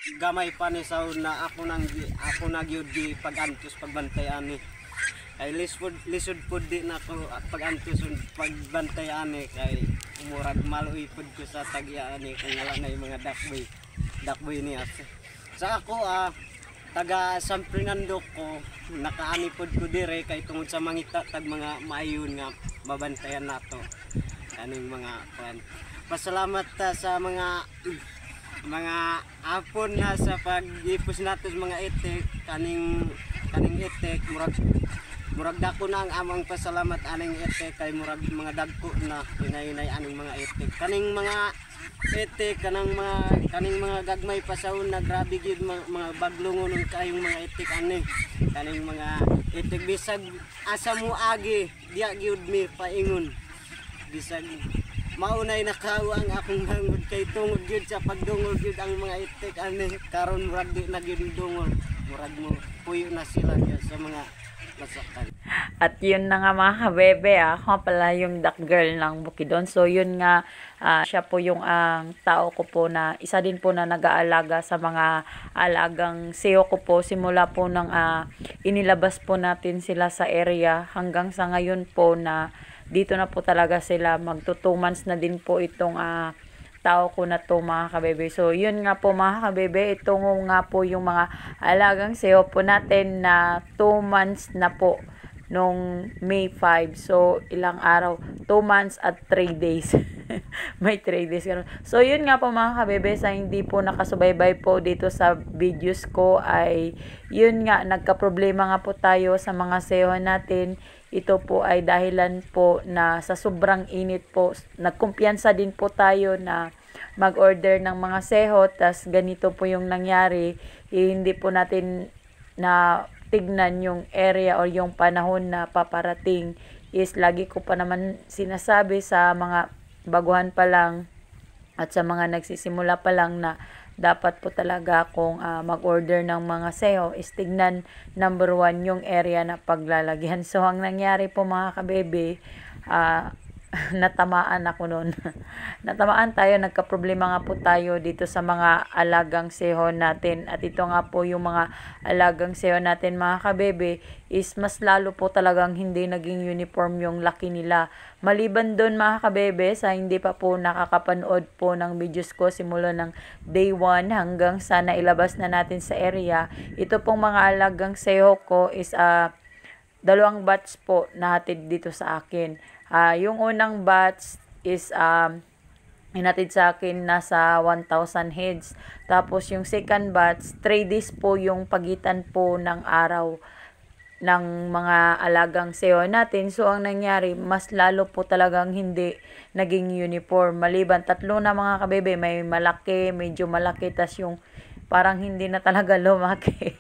gamay pa ni sa una ako nagyud di pagantos pagbantayan ni. Kay lisod pud di na ako pagantos pagbantayan ni kay murag maluoy pud ko sa tagyaan ni kung wala na yung mga dakboy ni at sa ako taga San Fernando ko nakaani pud ko dire kay tungod sa mangita tag mga maayon nga mabantayan nato kaning mga kwan. Pasalamat sa mga apon na sa pag-ipos nato sa mga itik kaning itik murag dako na ang amang pasalamat aning itik kay murag mga dagko na inay aning mga itik kaning mga itik kaning mga gagmay pasaon na grabe gid mga baglongon kayong mga itik ani kaning mga itik bisag asa mo agi diya gyud mi paingon bisag maunay nakawa ang akong hangod kay tungod gyud sa pagdungol gyud ang mga itik ani karon murag di na gyud dungol murag mo puyo na sila sa mga masaktan. At yun na nga mga kabebe, ako pala yung duck girl ng Bukidnon. So yun nga, siya po yung tao ko po na isa din po na nag-aalaga sa mga alagang seo ko po. Simula po nang inilabas po natin sila sa area hanggang sa ngayon po na dito na po talaga sila. Magto 2 months na din po itong tao ko na to mga kabebe. So yun nga po mga kabebe, ito nga po yung mga alagang seo po natin na 2 months na po nung May 5. So ilang araw? 2 months at 3 days. May 3 days. So yun nga po mga kabebe, sa hindi po nakasubaybay po dito sa videos ko ay yun nga, nagka-problema nga po tayo sa mga seo natin. Ito po ay dahilan po na sa sobrang init po, nagkumpiyansa din po tayo na mag-order ng mga seho, tas ganito po yung nangyari, hindi po natin na tignan yung area or yung panahon na paparating. Is lagi ko pa naman sinasabi sa mga baguhan pa lang at sa mga nagsisimula pa lang na dapat po talaga kung mag-order ng mga seo is tignan number 1 yung area na paglalagyan. So ang nangyari po mga kabebe, natamaan ako noon. Natamaan tayo, nagka-problema nga po tayo dito sa mga alagang seho natin. At ito nga po yung mga alagang seho natin mga kabebe is mas lalo po talagang hindi naging uniform yung laki nila. Maliban doon mga kabebe, sa hindi pa po nakakapanood po ng videos ko simula ng day 1 hanggang sa nailabas na natin sa area, ito pong mga alagang seho ko is 2 batch po nahatid dito sa akin. Yung unang batch is inatid sa akin nasa 1,000 heads. Tapos yung second batch, 3 days po yung pagitan po ng araw ng mga alagang seo natin. So ang nangyari, mas lalo po talagang hindi naging uniform. Maliban 3 na mga kabebe, may malaki, medyo malaki, tas yung parang hindi na talaga lumaki.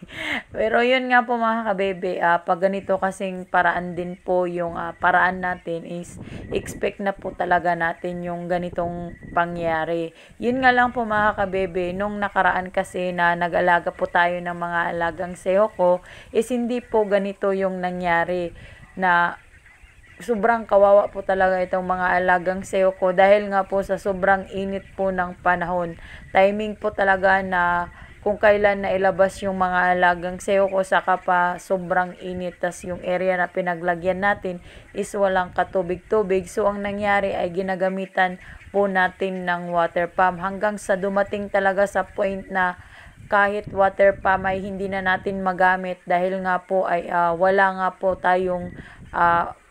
Pero yun nga po mga kabebe, pag ganito kasing paraan din po yung paraan natin is expect na po talaga natin yung ganitong pangyari. Yun nga lang po mga kabebe, nung nakaraan kasi na nag-alaga po tayo ng mga alagang seo ko, is hindi po ganito yung nangyari na sobrang kawawa po talaga itong mga alagang seo ko dahil nga po sa sobrang init po ng panahon. Timing po talaga na kung kailan na ilabas yung mga alagang seo ko, saka pa sobrang init, tas yung area na pinaglagyan natin is walang katubig-tubig. So ang nangyari ay ginagamitan po natin ng water pump hanggang sa dumating talaga sa point na kahit water pump ay hindi na natin magamit dahil nga po ay wala nga po tayong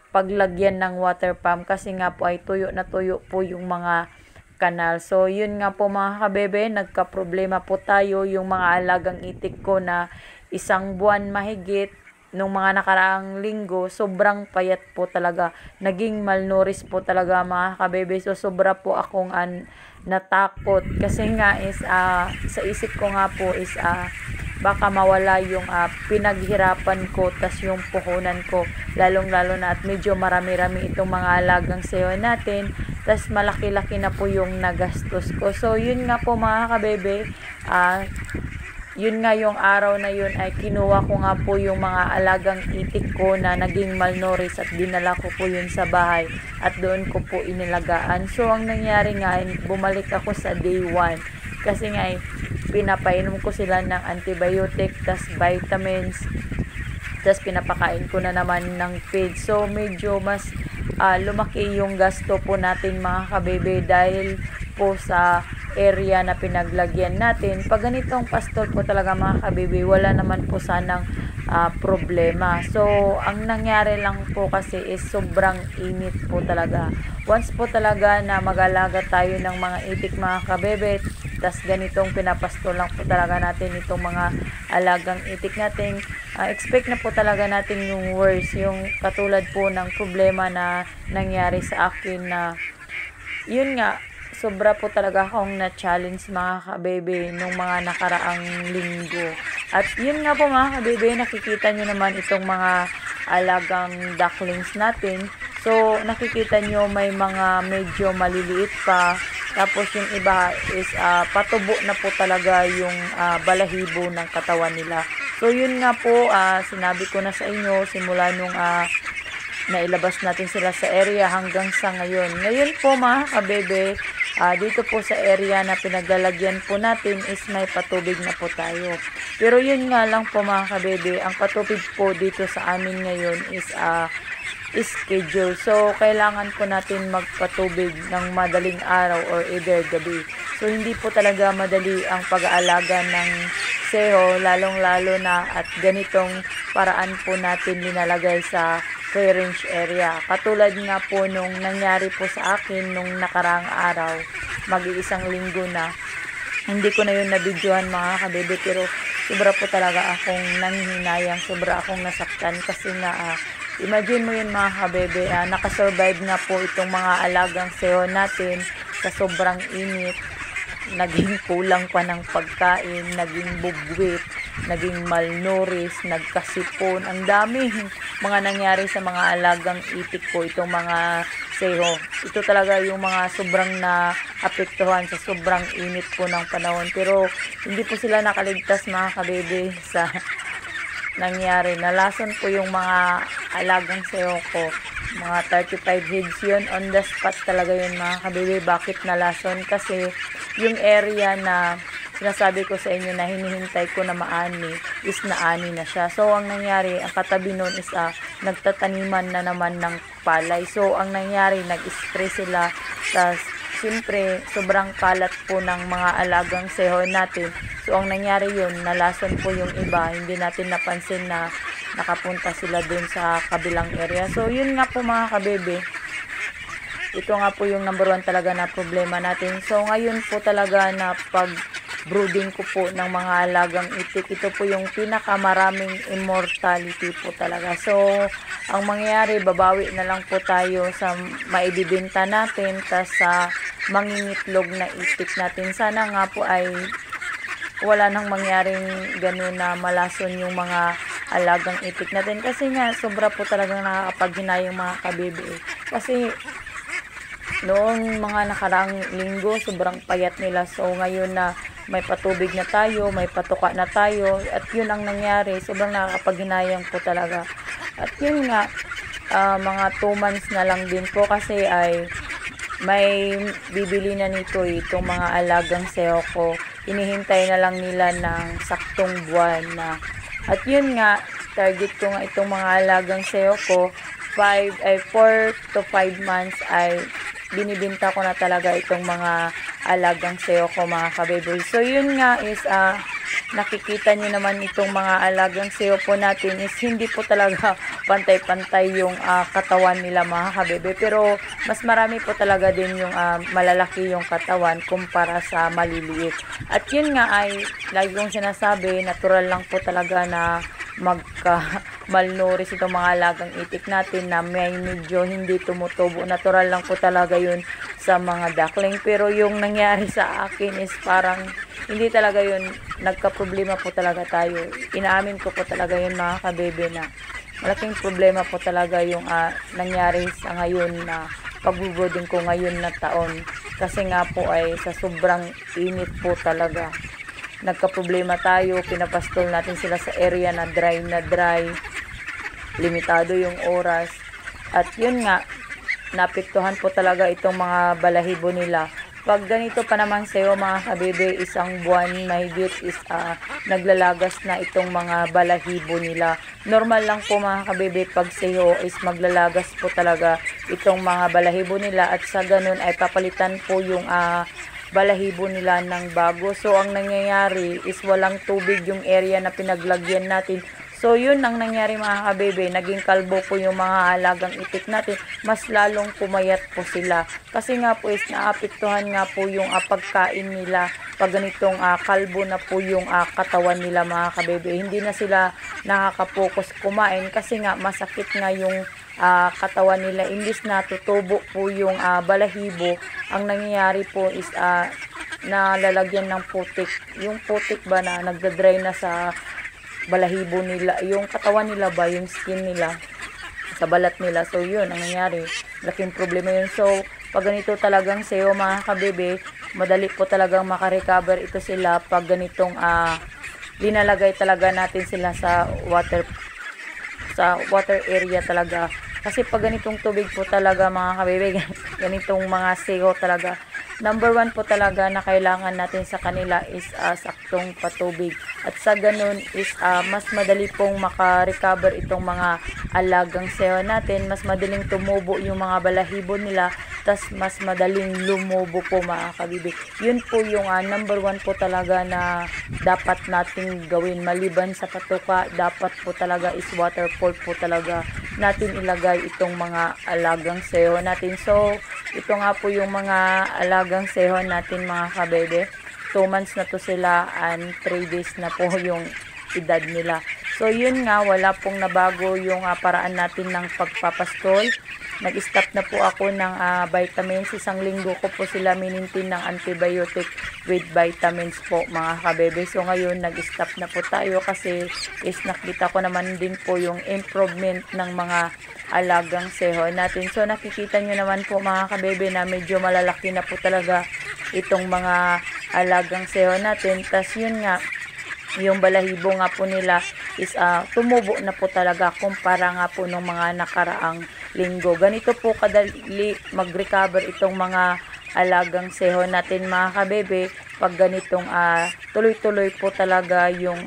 paglagyan ng water pump kasi nga po ay tuyo na tuyo po yung mga kanal. So yun nga po mga kabebe, nagka-problema po tayo yung mga alagang itik ko na 1 buwan mahigit nung mga nakaraang linggo, sobrang payat po talaga. Naging malnourished po talaga mga kabebe. So sobra po akong natakot kasi nga is sa isip ko nga po is baka mawala yung pinaghirapan ko, tas yung puhunan ko, lalong-lalo na at medyo marami-rami itong mga alagang seo natin, tas malaki-laki na po yung nagastos ko. So yun nga po mga kabebe, yun nga yung araw na yun ay kinuha ko nga po yung mga alagang itik ko na naging malnourished at dinala ko po yun sa bahay at doon ko po inilagaan. So ang nangyari nga, bumalik ako sa day 1 kasi nga pinapainom ko sila ng antibiotic, tas vitamins, tas pinapakain ko na naman ng feed. So medyo mas lumaki yung gasto po natin mga kabebe dahil po sa area na pinaglagyan natin. Pag ganitong pastol po talaga mga kabebe, wala naman po sanang problema. So ang nangyari lang po kasi is sobrang init po talaga. Once po talaga na mag-alaga tayo ng mga itik mga kabebe, tas ganitong pinapastol lang po talaga natin itong mga alagang itik natin, expect na po talaga natin yung worst, yung katulad po ng problema na nangyari sa akin na yun nga, sobra po talaga akong na-challenge mga kabebe nung mga nakaraang linggo. At yun nga po mga kabebe, nakikita nyo naman itong mga alagang ducklings natin. So nakikita nyo may mga medyo maliliit pa. Tapos yung iba is patubo na po talaga yung balahibo ng katawan nila. So yun nga po, sinabi ko na sa inyo simula nung nailabas natin sila sa area hanggang sa ngayon. Ngayon po mga kabebe, dito po sa area na pinaglalagyan po natin is may patubig na po tayo. Pero yun nga lang po mga kabebe, ang patubig po dito sa amin ngayon is schedule. So kailangan po natin magpatubig ng madaling araw or either gabi. So hindi po talaga madali ang pag-aalaga ng seho, lalong-lalo na at ganitong paraan po natin linalagay sa free range area. Katulad nga po nung nangyari po sa akin nung nakaraang araw, mag-iisang linggo na. Hindi ko na yun na-videohan mga kabebe, pero sobra po talaga akong nanghihinayang, sobra akong nasaktan kasi nga imagine mo yun mga kabebe, nakasurvive nga po itong mga alagang seho natin sa sobrang init. Naging kulang pa ng pagkain, naging bugwit, naging malnourished, nagkasipon. Ang dami mga nangyari sa mga alagang itik ko, itong mga seho. Ito talaga yung mga sobrang naapektuhan sa sobrang init po ng panahon. Pero hindi po sila nakaligtas mga kabebe sa nangyari. Nalason po yung mga alagang seho ko. Mga 35 heads yun. On the spot talaga yun mga kabebe. Bakit nalason? Kasi yung area na sinasabi ko sa inyo na hinihintay ko na maani is naani na siya. So ang nangyari, ang katabi nun is nagtataniman na naman ng palay. So ang nangyari, nag-stress sila. Tapos siyempre sobrang kalat po ng mga alagang seho natin. So ang nangyari yun, nalason po yung iba. Hindi natin napansin na nakapunta sila dun sa kabilang area. So yun nga po mga kabebe, ito nga po yung number 1 talaga na problema natin. So ngayon po talaga na pag brooding ko po ng mga alagang itik, ito po yung pinakamaraming immortality po talaga. So ang mangyayari, babawi na lang po tayo sa maibibenta natin tas sa mangingitlog na itik natin. Sana nga po ay wala nang mangyaring ganun na malason yung mga alagang itik natin. Kasi nga sobra po talagang nakakapaghinayang mga kabebe. Kasi noong mga nakaraang linggo, sobrang payat nila. So, ngayon na may patubig na tayo, may patuka na tayo, at yun ang nangyari. Sobrang nakakapaghinayang po talaga. At yun nga, mga 2 months na lang din po kasi ay may bibili na nito itong mga alagang seho ko. Hinihintay na lang nila ng saktong buwan na. At yun nga, target ko nga itong mga alagang seho ko, 4 to 5 months ay binibinta ko na talaga itong mga alagang seho ko mga kabebe. So yun nga is nakikita nyo naman itong mga alagang seho po natin is hindi po talaga pantay-pantay yung katawan nila mga kabebe. Pero mas marami po talaga din yung malalaki yung katawan kumpara sa maliliit. At yun nga ay lagi kong sinasabi, natural lang po talaga na malnourished itong mga alagang itik natin na may medyo hindi tumutubo. Natural lang po talaga yun sa mga duckling. Pero yung nangyari sa akin is parang hindi talaga yun, nagka-problema po talaga tayo. Inaamin ko po talaga yun mga kabebe na malaking problema po talaga yung nangyari sa ngayon na pagbubuding ko ngayon na taon. Kasi nga po ay sa sobrang init po talaga. Nagka-problema tayo, pinapastol natin sila sa area na dry, limitado yung oras. At yun nga, naapektuhan po talaga itong mga balahibo nila. Pag ganito pa naman sa'yo mga kabebe, isang buwan mahigit is naglalagas na itong mga balahibo nila. Normal lang po mga kabebe pag sa'yo is maglalagas po talaga itong mga balahibo nila at sa ganun ay papalitan po yung balahibo nila ng bago. So ang nangyayari is walang tubig yung area na pinaglagyan natin. So, yun ang nangyari mga kabebe, naging kalbo po yung mga alagang itik natin, mas lalong pumayat po sila. Kasi nga po is naapektuhan nga po yung pagkain nila pag ganitong kalbo na po yung katawan nila mga kabebe. Hindi na sila nakakapokus kumain kasi nga masakit nga yung katawan nila. Imbis na tutubo po yung balahibo, ang nangyayari po is nalalagyan ng putik. Yung putik ba na nagdadry na sa balahibo nila, yung katawan nila ba, yung skin nila, sa balat nila. So, yun, ang nangyari. Laking problema yun. So, pag ganito talagang sa'yo, mga kabebe, madali po talagang makarecover ito sila pag ganitong linalagay talaga natin sila sa water area talaga. Kasi pag ganitong tubig po talaga, mga kabebe, ganitong mga seho talaga, number 1 po talaga na kailangan natin sa kanila is saktong patubig. At sa ganun is mas madali pong makarecover itong mga alagang seho natin. Mas madaling tumubo yung mga balahibo nila. Tas mas madaling lumubo po mga kabibig. Yun po yung number 1 po talaga na dapat nating gawin. Maliban sa patuka, dapat po talaga is waterfall po talaga natin ilagay itong mga alagang seho natin. So, ito nga po yung mga alagang seho natin mga kabebe. 2 months na to sila and 3 days na po yung edad nila. So, yun nga, wala pong nabago yung paraan natin ng pagpapastol. Nag-stop na po ako ng vitamins. 1 linggo ko po sila minintin ng antibiotic with vitamins po mga kabebe. So, ngayon, nag-stop na po tayo kasi is nakita ko naman din po yung improvement ng mga alagang seho natin. So, nakikita nyo naman po mga kabebe na medyo malalaki na po talaga itong mga alagang seho natin. Tas yun nga, yung balahibo nga po nila is tumubo na po talaga kumpara nga po nung mga nakaraang linggo. Ganito po kadali mag-recover itong mga alagang seho natin mga kabebe pag ganitong tuloy-tuloy po talaga yung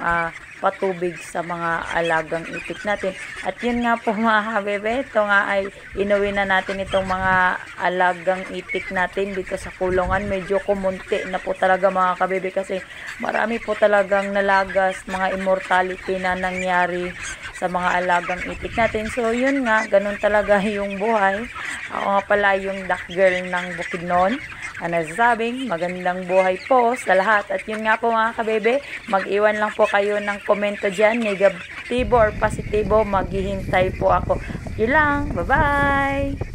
patubig sa mga alagang itik natin. At yun nga po mga kabebe, ito nga ay inuwi na natin itong mga alagang itik natin dito sa kulungan. Medyo kumunti na po talaga mga kabebe kasi marami po talagang nalagas, mga immortality na nangyari sa mga alagang itik natin. So yun nga, ganun talaga yung buhay. Ako nga pala yung duck girl ng Bukidnon. Nasasabing magandang buhay po sa lahat. At yun nga po mga kabebe, mag-iwan lang po kayo ng komento dyan, negatibo or positibo, maghihintay po ako. At yun lang, bye bye!